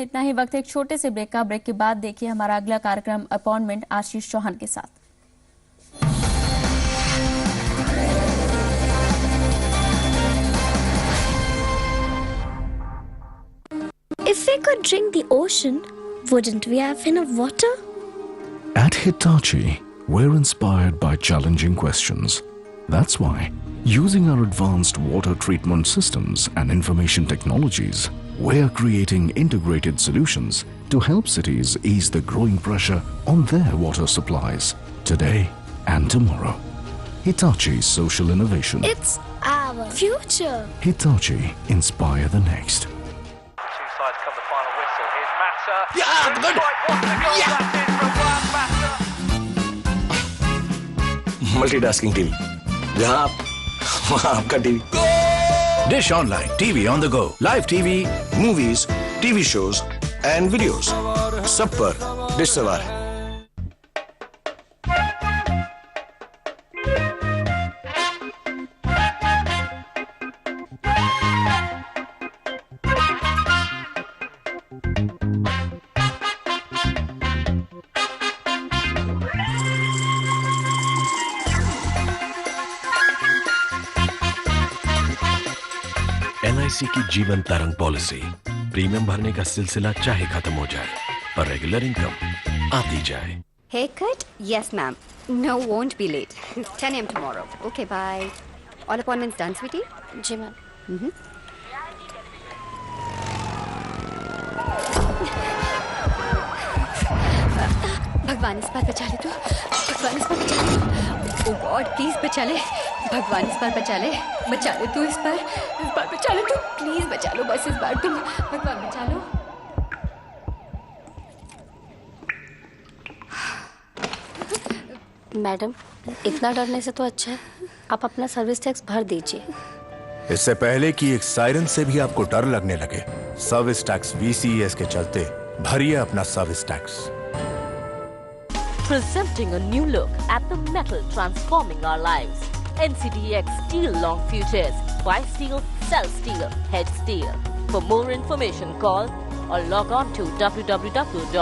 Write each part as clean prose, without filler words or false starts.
में इतना ही। वक्त एक छोटे से ब्रेक का। ब्रेक के बाद देखिए हमारा अगला कार्यक्रम अपॉइंटमेंट आशीष चौहान के साथ। If we could drink the ocean, wouldn't we have enough water? At Hitachi, we're inspired by challenging questions. That's why, using our advanced water treatment systems and information technologies, we're creating integrated solutions to help cities ease the growing pressure on their water supplies today and tomorrow. Hitachi Social Innovation. It's our future. Hitachi, inspire the next. Two sides come the final whistle. Here's Mata. Yeah, good. Yeah. Multitasking TV. जहाँ आप वहाँ आपका TV. Dish Online, TV on the go. Live TV, movies, TV shows and videos. सब पर dish सवार है। LIC की जीवन तरंग पॉलिसी, प्रीमियम भरने का सिलसिला चाहे खत्म हो जाए पर रेगुलर इनकम आती जाए। Haircut? Yes, ma'am. No, won't be late. 10 a.m. tomorrow. Okay, bye. All appointments done, sweetie? Ji ma'am. भगवान इस बार बचा ले तू। भगवान इस बार बचा ले। Oh God, please बचा ले। भगवान इस बार बचा ले। बचा ले तू इस बार बचा ले तू। प्लीज बचा लो बस इस बार तुम। भगवान बचा लो। मैडम, इतना डरने से तो अच्छा है आप अपना सर्विस टैक्स भर दीजिए। इससे पहले कि एक सायरन से भी आपको डर लगने लगे, सर्विस टैक्स VCES के चलते भरिए अपना service tax. Presenting a new look at the metal transforming our lives. NCDX Steel Long Futures. Buy steel, sell steel, hedge steel. For more information, call or log on to www.ncdx.com.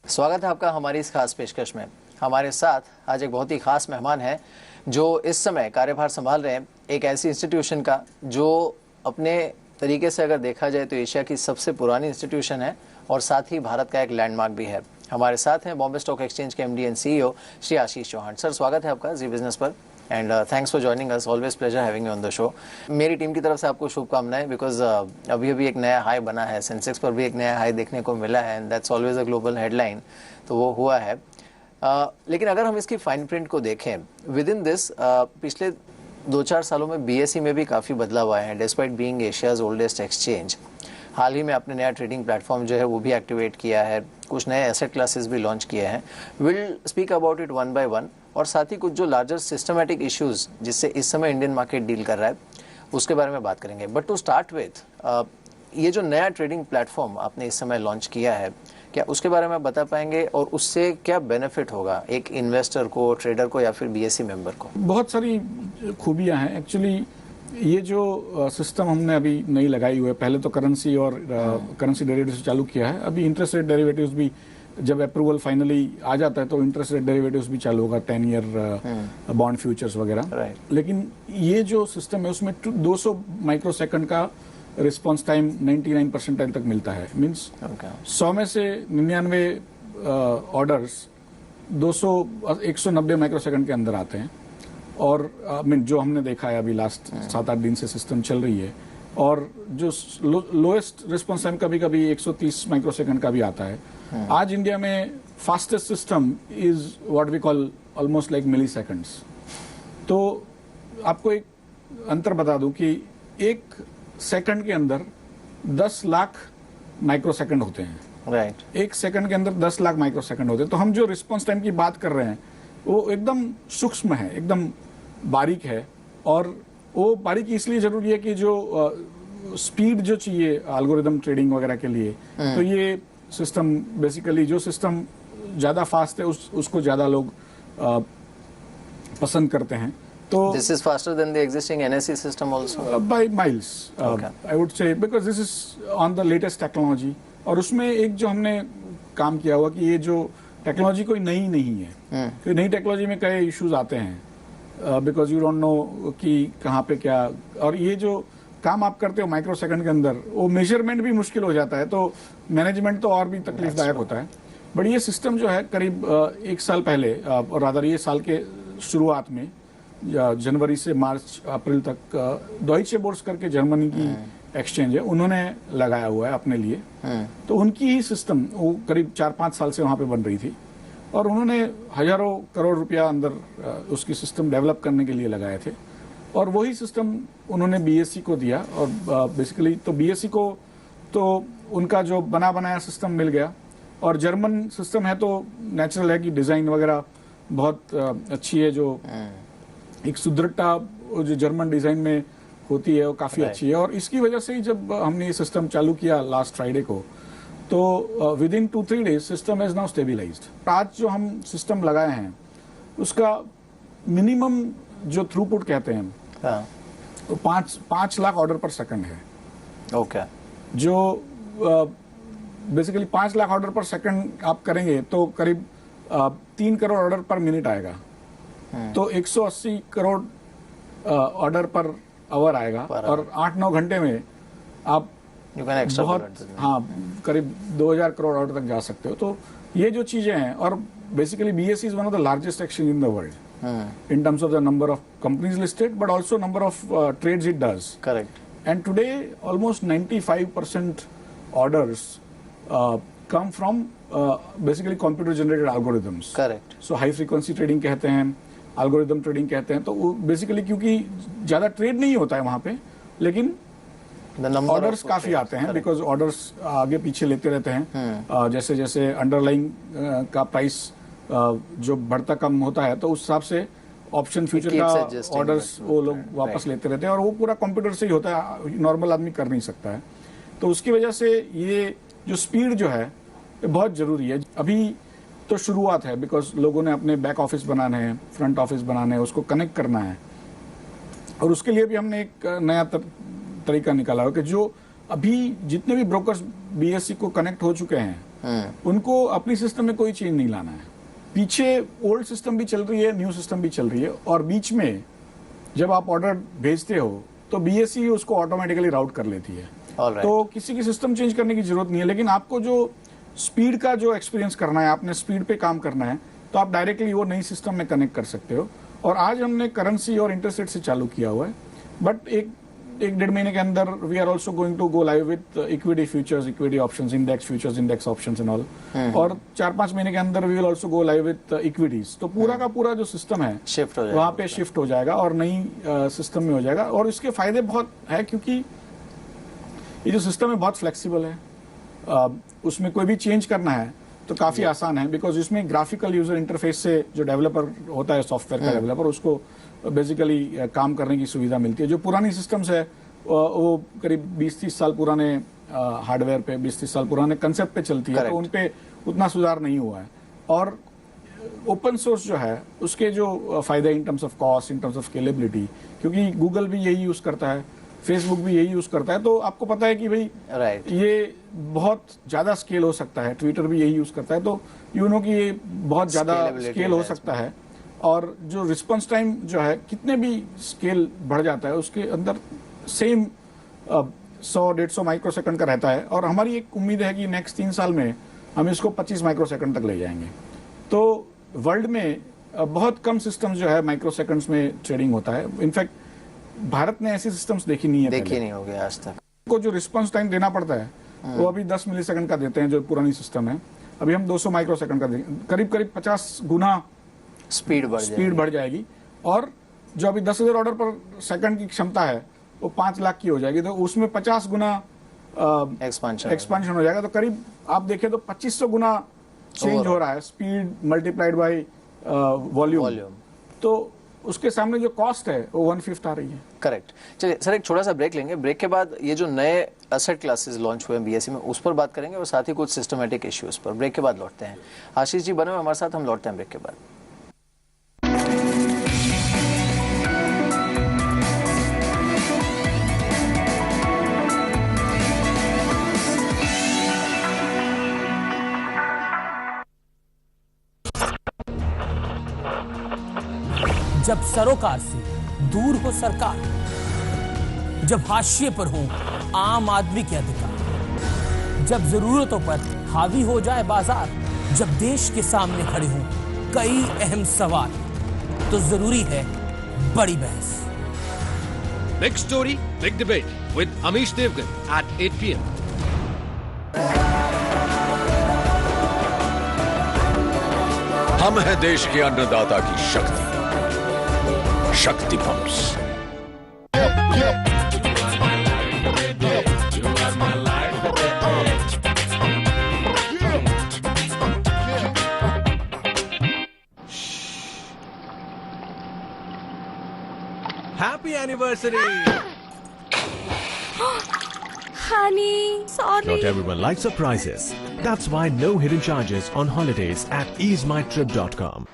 स्वागत है आपका हमारी इस खास पेशकश में। हमारे साथ आज एक बहुत ही खास मेहमान है जो इस समय कार्यभार संभाल रहे हैं एक ऐसी इंस्टीट्यूशन का जो अपने तरीके से अगर देखा जाए तो एशिया की सबसे पुरानी इंस्टीट्यूशन है और साथ ही भारत का एक लैंडमार्क भी है। हमारे साथ हैं बॉम्बे स्टॉक एक्सचेंज के MD and CEO Shri Ashish Chauhan. Sir, स्वागत है आपका जी बिजनेस पर and thanks for joining us. Always pleasure having you on the show. मेरी टीम की तरफ से आपको शुभकामनाएं बिकॉज अभी एक नया हाई बना है, सेंसेक्स पर भी एक नया हाई देखने को मिला है and that's always a global headline, तो वो हुआ है। लेकिन अगर हम इसकी फाइन प्रिंट को देखें विद इन दिस पिछले 2-4 सालों में BSE में भी काफ़ी बदलाव आए हैं despite being Asia's oldest exchange. हाल ही में आपने नया ट्रेडिंग प्लेटफॉर्म जो है वो भी एक्टिवेट किया है, कुछ नए एसेट क्लासेस भी लॉन्च किए हैं। Will speak about it one by one और साथ ही कुछ जो लार्जर सिस्टमैटिक इश्यूज जिससे इस समय इंडियन मार्केट डील कर रहा है उसके बारे में बात करेंगे। बट टू स्टार्ट विथ, ये जो नया ट्रेडिंग प्लेटफॉर्म आपने इस समय लॉन्च किया है, क्या उसके बारे में बता पाएंगे और उससे क्या बेनिफिट होगा एक इन्वेस्टर को, ट्रेडर को या फिर BSE मेंबर को? बहुत सारी खूबियां हैं एक्चुअली। ये जो सिस्टम हमने अभी नई लगाई हुई है, पहले तो करेंसी और करेंसी डेरिवेटिव्स चालू किया है, अभी इंटरेस्ट रेट डेरिवेटिव्स भी जब अप्रूवल फाइनली आ जाता है तो इंटरेस्ट रेट डेरिवेटिव्स भी चालू होगा, 10 ईयर बॉन्ड फ्यूचर्स वगैरह। लेकिन ये जो सिस्टम है उसमें 200 माइक्रोसेकंड का रिस्पांस टाइम 99% तक मिलता है। मींस 100 में से 99 ऑर्डर्स 190 माइक्रोसेकंड के अंदर आते हैं और जो हमने देखा है अभी लास्ट 7-8 दिन से सिस्टम चल रही है। और जो लोएस्ट रिस्पांस टाइम कभी कभी 130 माइक्रोसेकंड का भी आता है। आज इंडिया में fastest system is what we call almost like milliseconds. तो आपको एक अंतर बता दूं कि एक सेकंड के अंदर 10 लाख माइक्रोसेकंड होते हैं। राइट। एक सेकंड के अंदर 10 लाख माइक्रोसेकंड होते हैं। तो हम जो रिस्पांस टाइम की बात कर रहे हैं वो एकदम सूक्ष्म है, एकदम बारीक है। और वो बारीकी इसलिए जरूरी है कि जो स्पीड जो चाहिए एल्गोरिदम ट्रेडिंग वगैरह के लिए, तो ये सिस्टम बेसिकली जो सिस्टम ज्यादा फास्ट है उसको ज्यादा लोग पसंद करते हैं. तो this is faster than the existing NSE system also by miles. Okay. I would say because this is on the latest technology. और उसमें एक जो हमने काम किया हुआ कि ये जो टेक्नोलॉजी कोई नई नहीं है, कि नई टेक्नोलॉजी में कई इश्यूज आते हैं बिकॉज यू डोंट नो कि कहाँ पे क्या, और ये जो काम आप करते हो माइक्रो सेकंड के अंदर वो मेजरमेंट भी मुश्किल हो जाता है, तो मैनेजमेंट तो और भी तकलीफदायक होता है. बट ये सिस्टम जो है करीब 1 साल पहले और रादर ये साल के शुरुआत में जनवरी से मार्च अप्रैल तक डॉइचे बोर्स करके जर्मनी की एक्सचेंज है, उन्होंने लगाया हुआ है अपने लिए. तो उनकी ही सिस्टम वो करीब 4-5 साल से वहां पे बन रही थी और उन्होंने हजारों करोड़ रुपया अंदर उसकी सिस्टम डेवलप करने के लिए लगाए थे. और वही सिस्टम उन्होंने बीएसई को दिया और बेसिकली तो बीएसई को तो उनका जो बना बनाया सिस्टम मिल गया. और जर्मन सिस्टम है तो नेचुरल है कि डिजाइन वगैरह बहुत अच्छी है, जो एक सुदृढ़ता जो जर्मन डिजाइन में होती है वो काफी अच्छी है. और इसकी वजह से ही जब हमने ये सिस्टम चालू किया लास्ट फ्राइडे को, तो with in 2-3 days system is now stabilised. आज जो हम सिस्टम लगाए हैं उसका मिनिमम जो थ्रूपुट कहते हैं वो 5 लाख ऑर्डर पर सेकंड है. ओके. जो बेसिकली 5 लाख ऑर्डर पर सेकंड आप करेंगे तो करीब 3 करोड़ ऑर्डर पर मिनट आएगा. तो 180 करोड़ ऑर्डर पर आवर आएगा और 8-9 घंटे में आप बहुत करीब 2000 करोड़ ऑर्डर तक जा सकते हो. तो ये जो चीजें हैं, और basically BSE is one of the largest exchange in the world in terms of the number of companies listed, but also number of trades it does. Correct. And today, almost 95% orders come from basically computer-generated algorithms. Correct. So high frequency trading कहते हैं, algorithm trading कहते हैं. तो वो basically क्योंकि ज्यादा trade नहीं होता है वहाँ पे, लेकिन ऑर्डर्स काफी आते हैं बिकॉज ऑर्डर्स आगे पीछे लेते रहते हैं. जैसे जैसे अंडरलाइंग का प्राइस जो बढ़ता कम होता है तो उस हिसाब से ऑप्शन फ्यूचर का ऑर्डर्स वो लोग वापस लेते रहते हैं, और वो पूरा कंप्यूटर से ही होता है, नॉर्मल आदमी कर नहीं सकता है. तो उसकी वजह से ये जो स्पीड जो है ये बहुत जरूरी है. अभी तो शुरुआत है बिकॉज लोगों ने अपने बैक ऑफिस बनाने हैं, फ्रंट ऑफिस बनाने हैं, उसको कनेक्ट करना है. और उसके लिए भी हमने एक नया तरीका निकाला है कि जो अभी जितने भी ब्रोकर्स बीएसई को कनेक्ट हो चुके हैं उनको अपनी सिस्टम में कोई चेंज नहीं लाना है. पीछे ओल्ड सिस्टम भी चल रही है, न्यू सिस्टम भी चल रही है, और बीच में जब आप ऑर्डर भेजते हो तो बीएसई उसको ऑटोमेटिकली राउट कर लेती है. तो किसी की सिस्टम चेंज करने की जरूरत नहीं है. लेकिन आपको जो स्पीड का जो एक्सपीरियंस करना है, आपने स्पीड पे काम करना है, तो आप डायरेक्टली वो नई सिस्टम में कनेक्ट कर सकते हो. और आज हमने करेंसी और इंटरेस्ट रेट से चालू किया हुआ है, बट एक 1-1.5 महीने के अंदर we are also going to go live with equity futures, equity options, index futures, index options and all. और 4-5 महीने के अंदर we will also go live with equities. तो पूरा का पूरा जो सिस्टम है वहां पे शिफ्ट हो जाएगा और नई सिस्टम में हो जाएगा. और इसके फायदे बहुत है क्योंकि ये जो सिस्टम है बहुत फ्लेक्सिबल है. उसमें कोई भी चेंज करना है तो काफी आसान है बिकॉज इसमें ग्राफिकल यूजर इंटरफेस से जो डेवलपर होता है, सॉफ्टवेयर का डेवलपर, उसको बेसिकली काम करने की सुविधा मिलती है. जो पुरानी सिस्टम्स है वो करीब 20-30 साल पुराने हार्डवेयर पे, 20-30 साल पुराने कंसेप्ट पे चलती है, तो उन पे उतना सुधार नहीं हुआ है. और ओपन सोर्स जो है उसके जो फायदे in terms of cost, in terms of scalability, क्योंकि गूगल भी यही यूज करता है, फेसबुक भी यही यूज करता है, तो आपको पता है कि भाई ये बहुत ज्यादा स्केल हो सकता है. ट्विटर भी यही यूज करता है, तो यू नो कि ये बहुत ज्यादा स्केल हो सकता है. और जो रिस्पांस टाइम जो है कितने भी स्केल बढ़ जाता है उसके अंदर सेम 100-150 माइक्रोसेकंड का रहता है. और हमारी एक उम्मीद है कि नेक्स्ट 3 साल में हम इसको 25 माइक्रोसेकंड तक ले जाएंगे. तो वर्ल्ड में बहुत कम सिस्टम्स जो है माइक्रोसेकंड्स में ट्रेडिंग होता है. इनफैक्ट भारत ने ऐसी सिस्टम्स देखी नहीं होगी आज तक. को जो रिस्पांस टाइम देना पड़ता है वो अभी 10 मिलीसेकंड का देते हैं जो पुरानी सिस्टम है. अभी हम 200 माइक्रोसेकंड का देंगे, करीब 50 गुना स्पीड बढ़ जाएगी. और जो अभी 10,000 ऑर्डर पर सेकंड की क्षमता है वो 5 लाख की हो जाएगी, तो उसमें 50 गुना एक्सपांशन हो जाएगा. तो करीब आप देखें तो 2500 गुना चेंज हो रहा है स्पीड मल्टीप्लाइड बाय वॉल्यूम. तो उसके सामने जो कॉस्ट है वो 1/5 आ रही है। करेक्ट। चलिए सर, एक छोटा सा ब्रेक लेंगे। ब्रेक के बाद ये जो नए एसेट क्लासेस लॉन्च हुए हैं बीएसई में, उस पर बात करेंगे और साथ ही कुछ सिस्टमेटिक इश्यूज पर। ब्रेक के बाद लौटते हैं। आशीष जी बने हुए हमारे साथ, हम लौटते हैं ब्रेक के बाद। जब सरोकार से दूर हो सरकार, जब हाशिए पर हो आम आदमी के अधिकार, जब जरूरतों पर हावी हो जाए बाजार, जब देश के सामने खड़े हों कई अहम सवाल, तो जरूरी है बड़ी बहस। Big story, big debate with Amish Devgan at 8 p.m. हम हैं देश के अन्नदाता की शक्ति, शक्ति pumps. Happy anniversary! Honey, sorry. Not everyone likes surprises. That's why no hidden charges on holidays at easemytrip.com.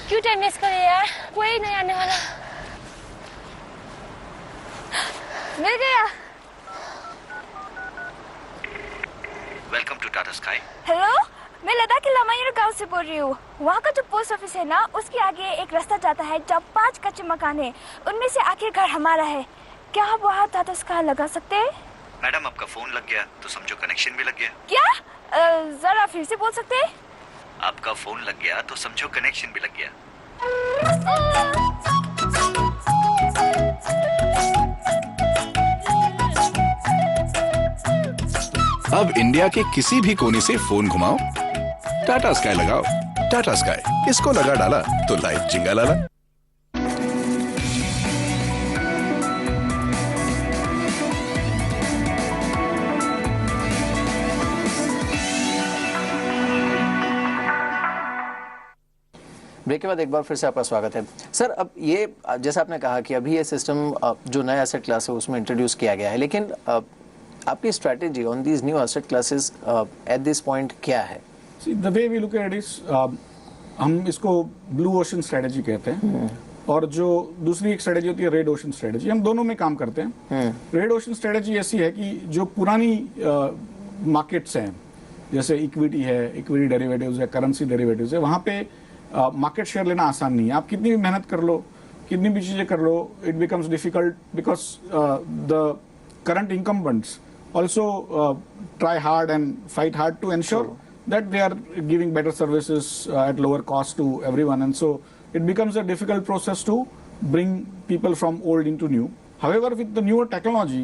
क्यों टाइम वेस्ट करे यार, कोई नहीं आने वाला। मिल गया। Welcome to Tata Sky. Hello, मैं लद्दाख के लामायूर गांव से बोल रही हूँ। वहाँ का जो पोस्ट ऑफिस है ना, उसके आगे एक रास्ता जाता है जब 5 कच्चे मकान है, उनमें से आखिर घर हमारा है। क्या आप वहाँ टाटा स्काई लगा सकते हैं? मैडम, आपका फोन लग गया तो समझो कनेक्शन भी लग गया। क्या? जरा फिर से बोल सकते हैं? आपका फोन लग गया तो समझो कनेक्शन भी लग गया। अब इंडिया के किसी भी कोने से फोन घुमाओ, टाटा स्काई लगाओ। टाटा स्काई, इसको लगा डाला तो लाइफ जिंगा लाला। ब्रेक के बाद एक बार फिर से आपका स्वागत है सर। अब ये जैसा आपने कहा कि अभी ये सिस्टम जो नया एसेट क्लास है उसमें इंट्रोड्यूस किया गया है, लेकिन आपकी strategy on these new asset classes at this point क्या है? The way we look at is, हम इसको ब्लू ओशन स्ट्रेटेजी कहते हैं और जो दूसरी एक स्ट्रेटेजी होती है रेड ओशन स्ट्रेटेजी। हम दोनों में काम करते हैं। रेड ओशन स्ट्रेटेजी ऐसी है कि जो पुरानी मार्केट्स हैं, जैसे इक्विटी है, इक्विटी डेरिवेटिव्स है, करेंसी डेरिवेटिव्स है, वहां पे मार्केट शेयर लेना आसान नहीं है। आप कितनी भी मेहनत कर लो, कितनी भी चीजें कर लो, it becomes difficult because the current incumbents also try hard and fight hard to ensure that they are giving better services at lower cost to everyone, and so it becomes a difficult process to bring people from old into new. However, with the newer technology,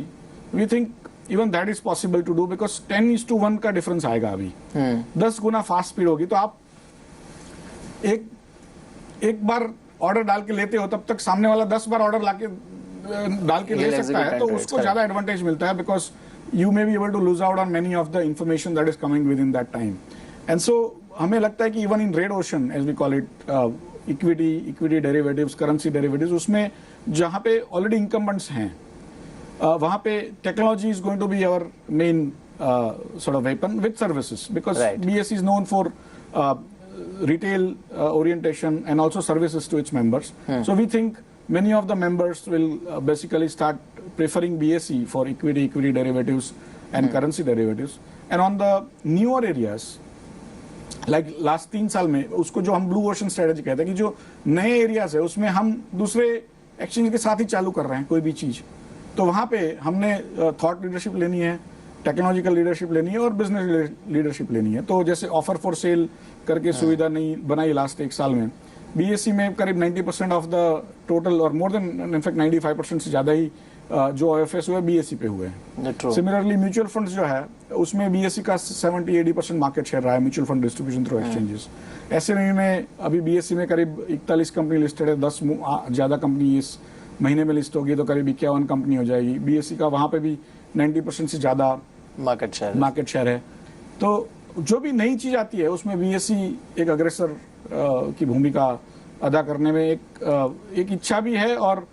we think even that is possible to do because 10:1 का difference आएगा अभी। 10 गुना fast speed होगी, तो आप एक बार order डाल के लेते हो, तब तक सामने वाला 10 बार ऑर्डर लाके डाल के ले सकता है, तो उसको ज्यादा एडवांटेज मिलता है because you may be able to lose out on many of the information that is coming within that time. And so हमें लगता है कि even in red ocean, as we call it, equity derivatives, currency derivatives, उसमें जहाँ पे already incumbents हैं, वहाँ पे technology is going to be our main sort of weapon with services, because BSE is known for retail orientation and also services to its members. So we think many of the members will basically start preferring BSE for equity derivatives and currency derivatives. And on the newer areas, like last 3 साल में, उसको जो हम blue ocean strategy कहते हैं कि जो नए एरियाज है उसमें हम दूसरे एक्सचेंज के साथ ही चालू कर रहे हैं कोई भी चीज, तो वहां पे हमने थॉट लीडरशिप लेनी है, टेक्नोलॉजिकल लीडरशिप लेनी है और बिजनेस लीडरशिप लेनी है। तो जैसे ऑफर फॉर सेल करके सुविधा नहीं बनाई लास्ट 1 साल में, बीएसई में करीब 90% ऑफ द टोटल और मोर देन इनफैक्ट 95% से ज्यादा ही जो OFS हुए बीएसई पे हुए हैं। सिमिलरली म्यूचुअल फंड्स जो है उसमें बीएसई का 70-80% मार्केट शेयर रहा है mutual fund distribution through exchanges. ऐसे में अभी बीएसई में करीब 41 कंपनी लिस्टेड है, 10 ज्यादा कंपनी इस महीने में लिस्ट होगी तो करीब 51 कंपनी हो जाएगी। बीएसई का वहां पे भी 90% से ज्यादा मार्केट शेयर है। तो जो भी नई चीज आती है उसमें बीएसई एक अग्रेसर की भूमिका अदा करने में एक इच्छा भी है, और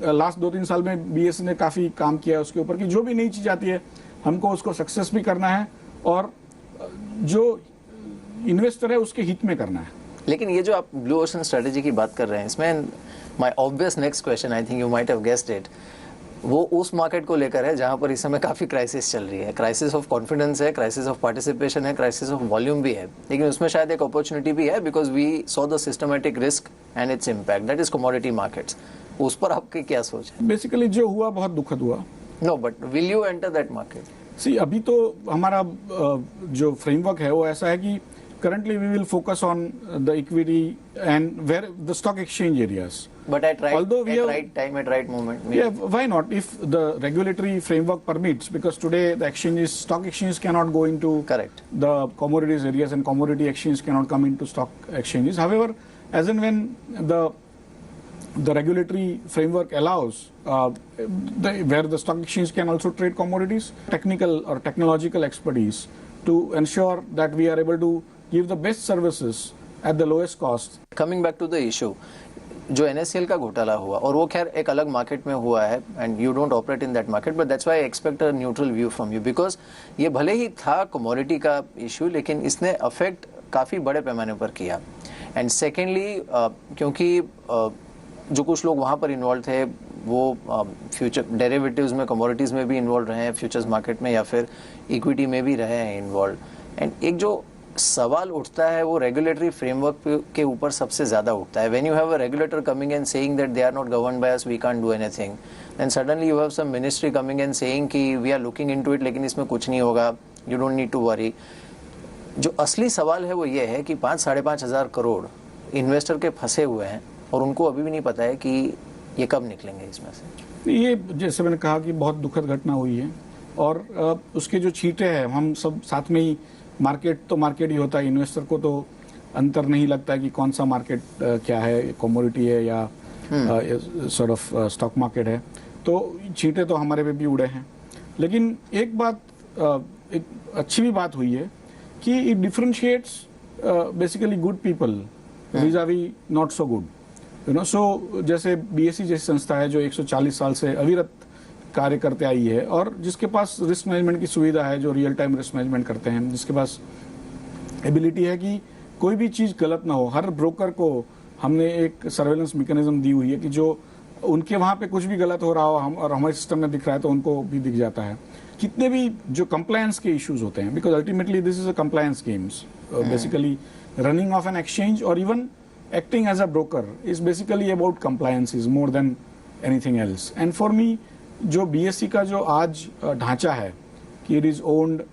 लास्ट 2-3 साल में बीएसई ने काफ़ी काम किया है उसके ऊपर कि जो भी नई चीज़ आती है हमको उसको सक्सेस भी करना है और जो इन्वेस्टर है उसके हित में करना है। लेकिन ये जो आप ब्लू ओशन स्ट्रेटेजी की बात कर रहे हैं, इसमें my obvious next question, I think you might have guessed it, वो उस मार्केट को लेकर है जहां पर इस समय काफ़ी क्राइसिस चल रही है। क्राइसिस ऑफ कॉन्फिडेंस है, क्राइसिस ऑफ पार्टिसिपेशन है, क्राइसिस ऑफ वॉल्यूम भी है, लेकिन उसमें शायद एक अपॉर्चुनिटी भी है because we saw the systematic risk and its impact, that is commodity markets. उस पर आपकी क्या सोच है? बेसिकली जो हुआ बहुत दुखद हुआ। No, but will you enter that market? See, अभी तो हमारा जो फ्रेमवर्क है वो ऐसा है कि currently we will focus on the equity and where the stock exchange areas. But at right time, at right moment. Maybe. Yeah, why not? If the regulatory framework permits, because today the stock exchanges cannot go into the commodities areas, and commodity exchanges cannot come into stock exchanges. However, as and when the regulatory framework allows, where the stock exchange can also trade commodities, technical or technological expertise to ensure that we are able to give the best services at the lowest cost. Coming back to the issue, जो NSCL का घोटाला हुआ, और वो खैर एक अलग market में हुआ है and you don't operate in that market, but that's why I expect a neutral view from you, because ये भले ही था commodity का issue, लेकिन इसने affect काफ़ी बड़े पैमाने पर किया। And secondly, क्योंकि जो कुछ लोग वहाँ पर इन्वॉल्व थे वो फ्यूचर डेरिवेटिव्स में, कमोडिटीज़ में भी इन्वॉल्व रहे हैं, फ्यूचर्स मार्केट में या फिर इक्विटी में भी रहे हैं इन्वॉल्व। एंड एक जो सवाल उठता है वो रेगुलेटरी फ्रेमवर्क के ऊपर सबसे ज़्यादा उठता है। When you have a regulator coming and saying that they are not governed by us, we can't do anything, then suddenly you have some ministry coming and saying कि we are looking into it, लेकिन इसमें कुछ नहीं होगा, you don't need to worry. जो असली सवाल है वो ये है कि 5-5.5 हज़ार करोड़ इन्वेस्टर के फंसे हुए हैं और उनको अभी भी नहीं पता है कि ये कब निकलेंगे इसमें से। ये जैसे मैंने कहा कि बहुत दुखद घटना हुई है, और उसके जो छींटे हैं हम सब साथ में ही, मार्केट तो मार्केट ही होता है, इन्वेस्टर को तो अंतर नहीं लगता है कि कौन सा मार्केट क्या है, कमोडिटी है या सॉर्ट ऑफ स्टॉक मार्केट है, तो छींटे तो हमारे पे भी उड़े हैं। लेकिन एक बात, एक अच्छी भी बात हुई है कि it differentiates basically good people vis-a-vis not so good, you know. So जैसे बीएसई जैसी संस्था है जो 140 साल से अविरत कार्य करते आई है, और जिसके पास रिस्क मैनेजमेंट की सुविधा है, जो रियल टाइम रिस्क मैनेजमेंट करते हैं, जिसके पास एबिलिटी है कि कोई भी चीज़ गलत ना हो। हर ब्रोकर को हमने एक सर्वेलेंस मैकेनिज्म दी हुई है कि जो उनके वहाँ पे कुछ भी गलत हो रहा हो हम और हमारे सिस्टम में दिख रहा है तो उनको भी दिख जाता है। कितने भी जो कंप्लायंस के इश्यूज होते हैं, because ultimately this is a compliance games, basically running of an exchange और even acting as a broker is basically about compliances more than anything else. And for me, जो BSE का जो आज ढांचा है कि it is owned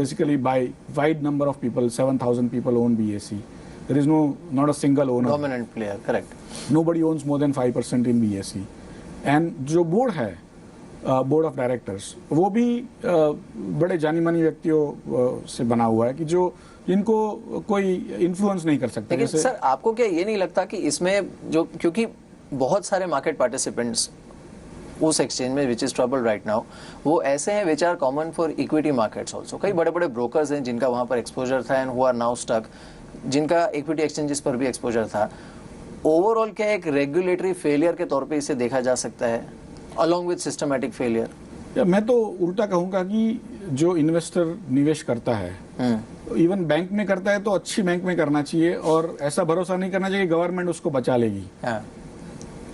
basically by wide number of people, 7,000 people own BSE. There is not a single owner. Dominant player, correct. Nobody owns more than 5% in BSE. And जो board है, board of directors, वो भी बड़े जानी मानी व्यक्तियों से बना हुआ है कि जो जिनको कोई इन्फ्लुएंस नहीं कर सकता। लेकिन सर आपको क्या ये नहीं लगता कि इसमें जो, क्योंकि बहुत सारे मार्केट पार्टिसिपेंट्स उस एक्सचेंज में which is trouble right now, वो ऐसे हैं which are common for equity markets also. कई बड़े बड़े ब्रोकर्स हैं जिनका वहां पर एक्सपोजर था and who are now stuck, जिनका इक्विटी एक्सचेंजेस पर भी एक्सपोजर था। ओवरऑल क्या एक रेगुलेटरी फेलियर के तौर पर इसे देखा जा सकता है अलॉन्ग विद सिस्टमैटिक फेलियर? मैं तो उल्टा कहूंगा कि जो इन्वेस्टर निवेश करता है, इवन बैंक में करता है तो अच्छी बैंक में करना चाहिए, और ऐसा भरोसा नहीं करना चाहिए गवर्नमेंट उसको बचा लेगी।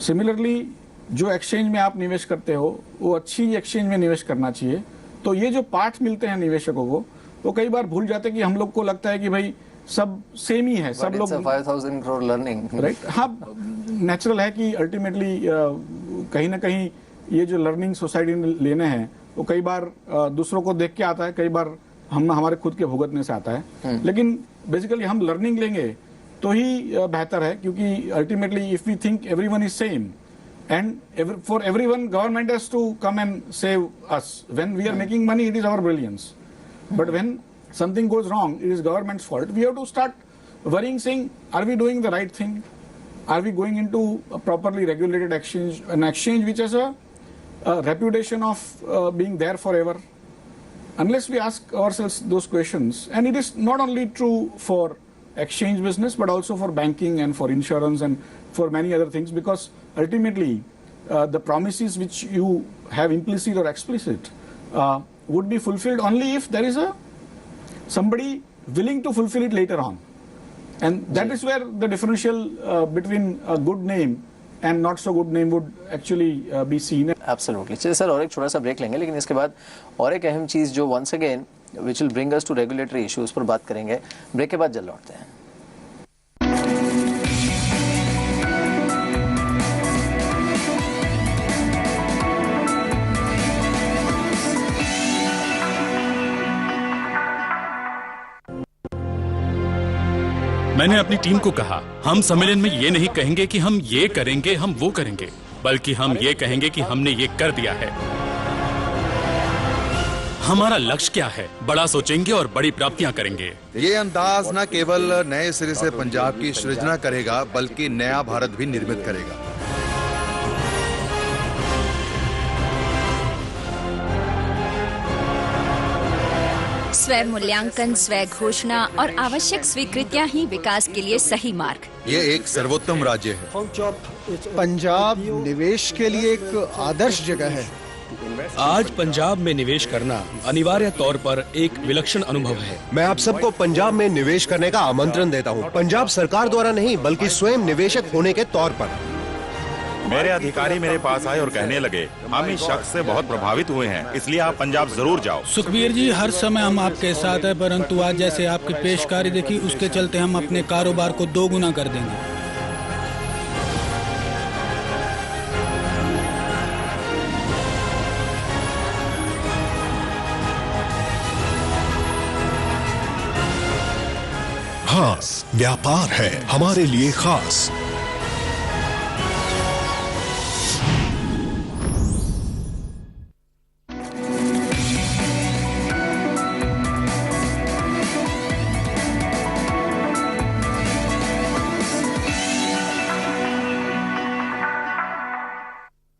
सिमिलरली जो एक्सचेंज में आप निवेश करते हो वो अच्छी एक्सचेंज में निवेश करना चाहिए। तो ये जो पार्ट मिलते हैं निवेशकों को, वो कई बार भूल जाते हैं कि हम लोग को लगता है कि भाई सब सेम ही है, सब लोग 5,000 करोड़ लर्निंग, राइट। हाँ, नेचुरल है कि अल्टीमेटली कहीं ना कहीं ये जो लर्निंग सोसाइटी ने लेने हैं वो कई बार दूसरों को देख के आता है, कई बार हम हमारे खुद के भुगतने से आता है। लेकिन बेसिकली हम लर्निंग लेंगे तो ही बेहतर है, क्योंकि ultimately if we think everyone is same and for everyone government has to come and save us. When we are making money it is our brilliance, but when something goes wrong, it is government's fault. We have to start worrying, saying, are we doing the right thing? Are we going into a properly regulated exchange, an exchange which has a reputation of being there forever? Unless we ask ourselves those questions, and it is not only true for exchange business, but also for banking and for insurance and for many other things, because ultimately the promises which you have implicit or explicit would be fulfilled only if there is somebody willing to fulfill it later on. And that is where the differential between a good name and not so good name would actually be seen. Absolutely. चलिए sir और एक छोटा सा break लेंगे, लेकिन इसके बाद और एक अहम चीज़ जो once again which will bring us to regulatory issues पर बात करेंगे. ब्रेक के बाद जल्द लौटते हैं. मैंने अपनी टीम को कहा, हम सम्मेलन में ये नहीं कहेंगे कि हम ये करेंगे, हम वो करेंगे, बल्कि हम ये कहेंगे कि हमने ये कर दिया है. हमारा लक्ष्य क्या है? बड़ा सोचेंगे और बड़ी प्राप्तियां करेंगे. ये अंदाज न केवल नए सिरे से पंजाब की सृजना करेगा, बल्कि नया भारत भी निर्मित करेगा. स्वयं मूल्यांकन, स्वयं घोषणा और आवश्यक स्वीकृतियां ही विकास के लिए सही मार्ग. ये एक सर्वोत्तम राज्य है. पंजाब निवेश के लिए एक आदर्श जगह है. आज पंजाब में निवेश करना अनिवार्य तौर पर एक विलक्षण अनुभव है. मैं आप सबको पंजाब में निवेश करने का आमंत्रण देता हूं. पंजाब सरकार द्वारा नहीं, बल्कि स्वयं निवेशक होने के तौर पर. मेरे अधिकारी मेरे पास आए और कहने लगे, हम इस शख्स से बहुत प्रभावित हुए हैं, इसलिए आप पंजाब जरूर जाओ. सुखबीर जी, हर समय हम आपके साथ हैं, परंतु आज जैसे आपकी पेशकारी देखी, उसके चलते हम अपने कारोबार को 2 गुना कर देंगे. हाँ, व्यापार है हमारे लिए खास.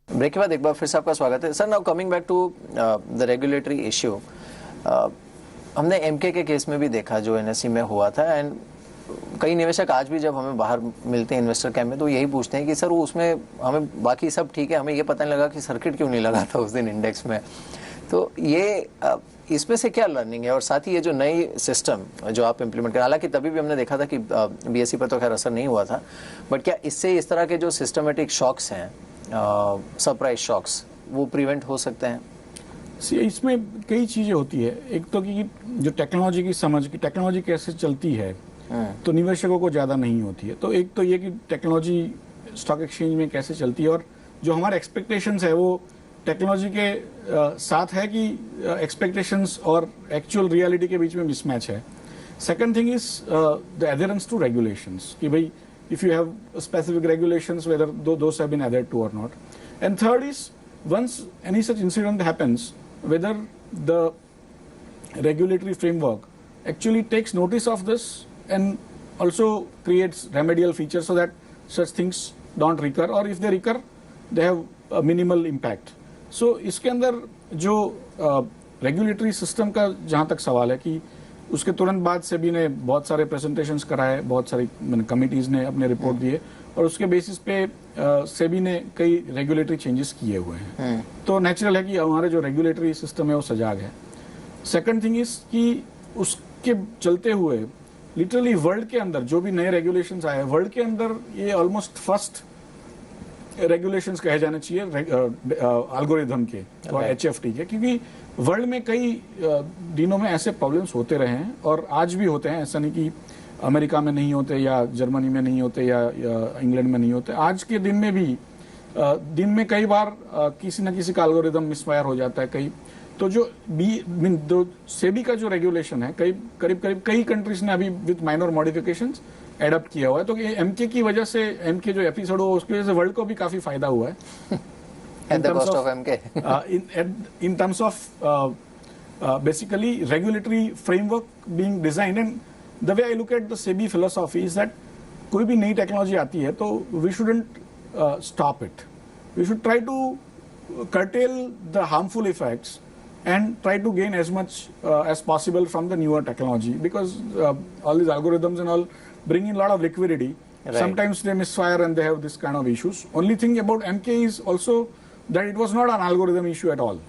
ब्रेक के बाद एक बार फिर से आपका स्वागत है. Sir, now coming back to the regulatory issue, हमने एमके के केस में भी देखा जो एनएसई में हुआ था, एंड कई निवेशक आज भी जब हमें बाहर मिलते हैं इन्वेस्टर कैंप में तो यही पूछते हैं कि सर वो उसमें हमें बाकी सब ठीक है, हमें ये पता नहीं लगा कि सर्किट क्यों नहीं लगा था उस दिन इंडेक्स में. तो ये इसमें से क्या लर्निंग है, और साथ ही ये जो नई सिस्टम जो आप इम्प्लीमेंट कर, हालांकि तभी भी हमने देखा था कि बीएसई पर तो खैर असर नहीं हुआ था, बट क्या इससे इस तरह के जो सिस्टमेटिक शॉक्स हैं, सरप्राइज शॉक्स, वो प्रिवेंट हो सकते हैं? इसमें कई चीजें होती है. एक तो कि जो टेक्नोलॉजी की समझ, की टेक्नोलॉजी कैसे चलती है, तो निवेशकों को ज्यादा नहीं होती है. तो एक तो ये कि टेक्नोलॉजी स्टॉक एक्सचेंज में कैसे चलती है, और जो हमारे एक्सपेक्टेशंस है वो टेक्नोलॉजी के साथ है कि एक्सपेक्टेशंस और एक्चुअल रियलिटी के बीच में मिसमैच है. Second thing is the adherence to regulations, कि भाई if you have specific regulations, whether those have been adhered to or not. And third is, once any such incident happens, whether the regulatory framework actually takes notice of this and also creates remedial features so that such things don't recur, or if they recur, they have a minimal impact. So इसके अंदर जो regulatory system का जहाँ तक सवाल है कि उसके तुरंत बाद सेबी ने बहुत सारे प्रेजेंटेशंस कराए, बहुत सारी कमिटीज ने अपने रिपोर्ट दिए, और उसके बेसिस पे सेबी ने कई रेगुलेटरी चेंजेस किए हुए हैं. तो नेचुरल है कि हमारे जो रेगुलेटरी सिस्टम है वो सजाग है. सेकंड थिंग इज कि उसके चलते हुए लिटरली वर्ल्ड के अंदर जो भी नए रेगुलेशंस आए, वर्ल्ड के अंदर ये ऑलमोस्ट फर्स्ट रेगुलेशंस कहे जाने चाहिए एल्गोरिथम के और एचएफटी के, क्योंकि वर्ल्ड में कई दिनों में ऐसे प्रॉब्लम्स होते रहे हैं और आज भी होते हैं. ऐसा नहीं कि अमेरिका में नहीं होते या जर्मनी में नहीं होते या इंग्लैंड में नहीं होते. आज के दिन में भी दिन में कई बार किसी न किसी का एल्गोरिथम मिसफायर हो जाता है. तो जो सेबी का जो रेगुलेशन है करीब कई कंट्रीज ने अभी विद माइनर मॉडिफिकेशंस एडप्ट किया हुआ है. तो एमके की वजह से, एमके जो एपिसोड हुआ उसकी वजह से वर्ल्ड को भी काफी फायदा हुआ है. At the cost of MK. In terms of basically regulatory framework being designed, and the way I look at the SEBI philosophy is that कोई भी नई टेक्नोलॉजी आती है तो we shouldn't stop it. We should try to curtail the harmful effects and try to gain as much as possible from the newer technology, because all these algorithms and all bring in a lot of liquidity. Right. Sometimes they misfire and they have this kind of issues. Only thing about MK is also that it was not an algorithm issue at all.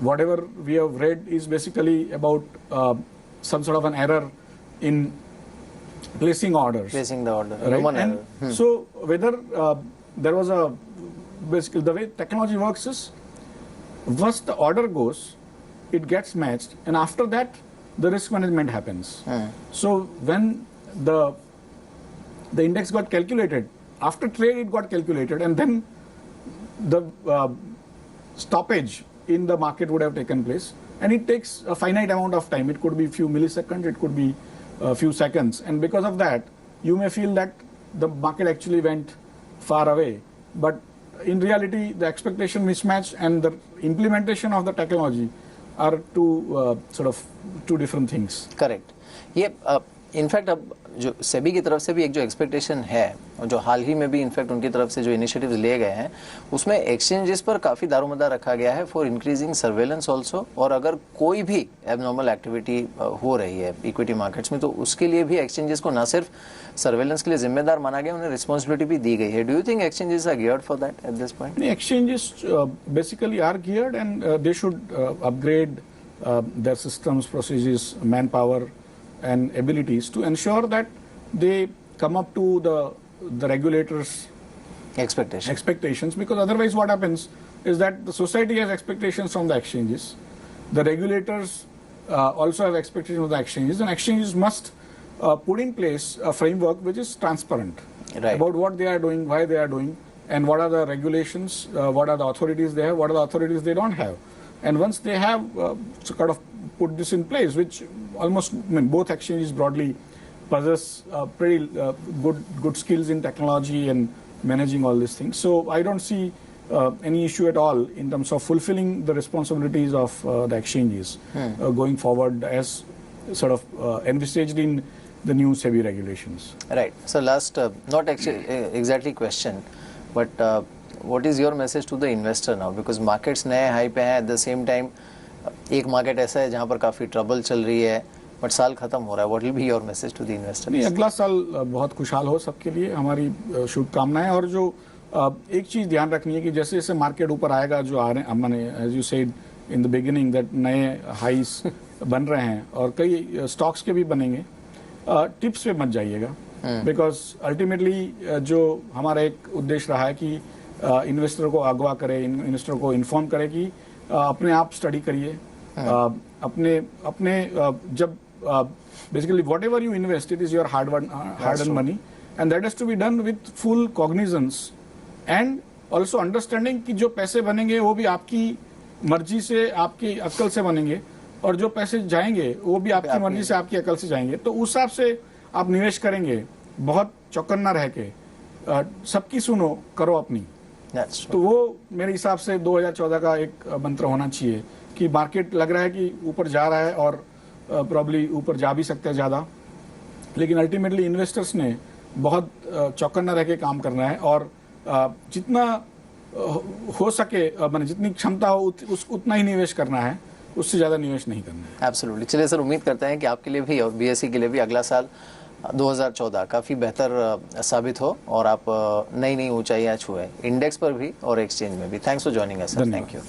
Whatever we have read is basically about some sort of an error in placing orders. Placing the order. Right? Human And error. so whether there was a, basically the way technology works is, once the order goes, it gets matched, and after that the risk management happens. So when the index got calculated, after trade it got calculated, and then the stoppage in the market would have taken place, and it takes a finite amount of time. It could be a few milliseconds, it could be a few seconds, and because of that you may feel that the market actually went far away, but in reality the expectation mismatch and the implementation of the technology are two different things. Correct. ये in fact अब जो सेबी की तरफ से भी एक जो expectation है, और जो हाल ही में भी इनफैक्ट उनकी तरफ से जो इनिशिएटिव्स लिए गए हैं, उसमें एक्सचेंजेस पर काफी दारोमदार रखा गया है फॉर इंक्रीजिंग सर्वेलेंस ऑल्सो. और अगर कोई भी एबनॉर्मल एक्टिविटी हो रही है इक्विटी मार्केट्स में, तो उसके लिए भी एक्सचेंजेस को न सिर्फ सर्वेलेंस के लिए जिम्मेदार माना गया, उन्हें रिस्पॉन्सिबिलिटी भी दी गई है. Do you think exchanges are geared for that at this point? Exchanges basically are geared, and they should upgrade their systems, processes, manpower and abilities to ensure that they come up to the regulators' expectations, because otherwise what happens is that the society has expectations from the exchanges, the regulators also have expectations of the exchanges, and exchanges must put in place a framework which is transparent about what they are doing, why they are doing, and what are the regulations, what are the authorities they have, what are the authorities they don't have. And once they have sort of put this in place, which almost, I mean, both exchanges broadly possess pretty good skills in technology and managing all these things. So I don't see any issue at all in terms of fulfilling the responsibilities of the exchanges going forward, as sort of envisaged in the new SEBI regulations. Right. So last, not actually exactly question, but what is your message to the investor now? Because markets नए high पे हैं, at the same time एक market ऐसा है जहाँ पर काफी trouble चल रही है, बट साल खत्म हो रहा है. What will be your message to the investor? नहीं, अगला साल बहुत खुशहाल हो सबके लिए, हमारी शुभकामनाएं. और जो एक चीज ध्यान रखनी है कि जैसे जैसे मार्केट ऊपर आएगा, जो आ रहे हैं, मैंने as you said in the beginning that नए हाइस बन रहे हैं और कई स्टॉक्स के भी बनेंगे, टिप्स पे मत जाइएगा, बिकॉज अल्टीमेटली जो हमारा एक उद्देश्य रहा है कि इन्वेस्टर को अगवा करे, इन्वेस्टर को इन्फॉर्म करे कि अपने आप स्टडी करिए, अपने जब basically whatever you invest, it is your hard-earned money, and that has to be done with full cognizance and also understanding कि जो पैसे बनेंगे वो भी आपकी मर्जी से, आपकी अक्ल से बनेंगे, और जो पैसे जाएंगे वो भी आपकी मर्जी से, आपकी अक्ल से जाएंगे. तो उस हिसाब से आप निवेश करेंगे, बहुत चौकन्ना रह के, सबकी सुनो, करो अपनी. तो वो मेरे हिसाब से 2014 का एक मंत्र होना चाहिए कि मार्केट लग रहा है कि ऊपर जा रहा है और प्रॉब्ली ऊपर जा भी सकता है ज़्यादा, लेकिन अल्टीमेटली इन्वेस्टर्स ने बहुत चौकन्ना रह के काम करना है, और जितना हो सके, मैंने जितनी क्षमता हो उतना ही निवेश करना है, उससे ज़्यादा निवेश नहीं करना है. एब्सोल्युटली. चलिए सर, उम्मीद करते हैं कि आपके लिए भी और बीएसई के लिए भी अगला साल 2014 काफ़ी बेहतर साबित हो और आप नई नई ऊंचाइयां छुए, इंडेक्स पर भी और एक्सचेंज में भी. Thanks for joining us sir. Thank you.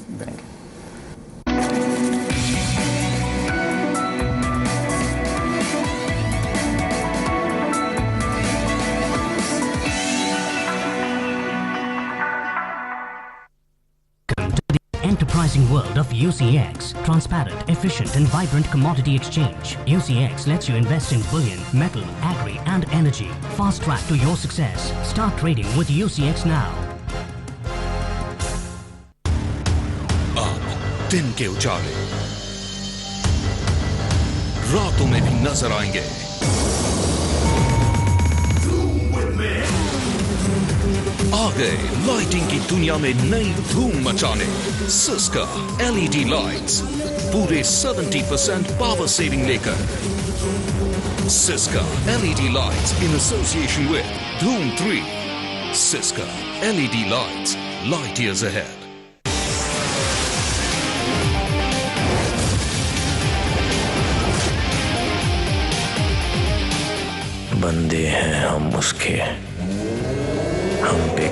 Enterprising world of UCX. Transparent, efficient and vibrant commodity exchange. UCX lets you invest in bullion, metal, agri and energy. Fast track to your success. Start trading with UCX now. अब दिन के उजाले रातों में भी नजर आएंगे. आ गए लाइटिंग की दुनिया में नई धूम मचाने. सिस्का LED लाइट्स पूरे 70% पावर सेविंग लेकर. Syska LED lights in association with Dhoom 3. Siska LED lights, light years ahead. बंदे हैं हम उसके, हम पे